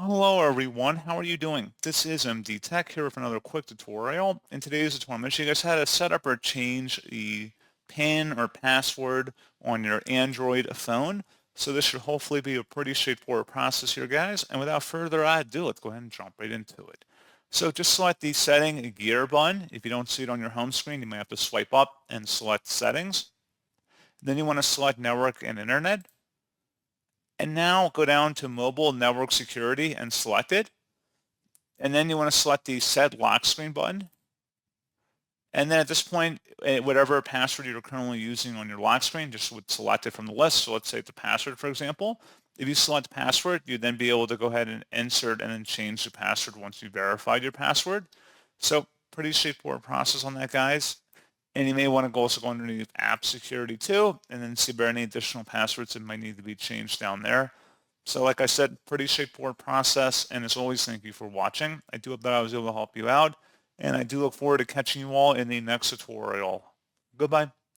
Hello everyone, how are you doing? This is MD Tech here with another quick tutorial. In today's tutorial, I'm going to show you guys how to set up or change the PIN or password on your Android phone. So this should hopefully be a pretty straightforward process here, guys. And without further ado, let's go ahead and jump right into it. So just select the setting gear button. If you don't see it on your home screen, you might have to swipe up and select settings. Then you want to select network and internet. And now go down to mobile network security and select it. And then you want to select the set lock screen button. And then at this point, whatever password you're currently using on your lock screen, just would select it from the list. So let's say the password, for example. If you select password, you'd then be able to go ahead and insert and then change the password once you verified your password. So pretty straightforward process on that, guys. And you may want to also go underneath app security too, and then see if there are any additional passwords that might need to be changed down there. So like I said, pretty straightforward process, and as always, thank you for watching. I do hope that I was able to help you out, and I do look forward to catching you all in the next tutorial. Goodbye.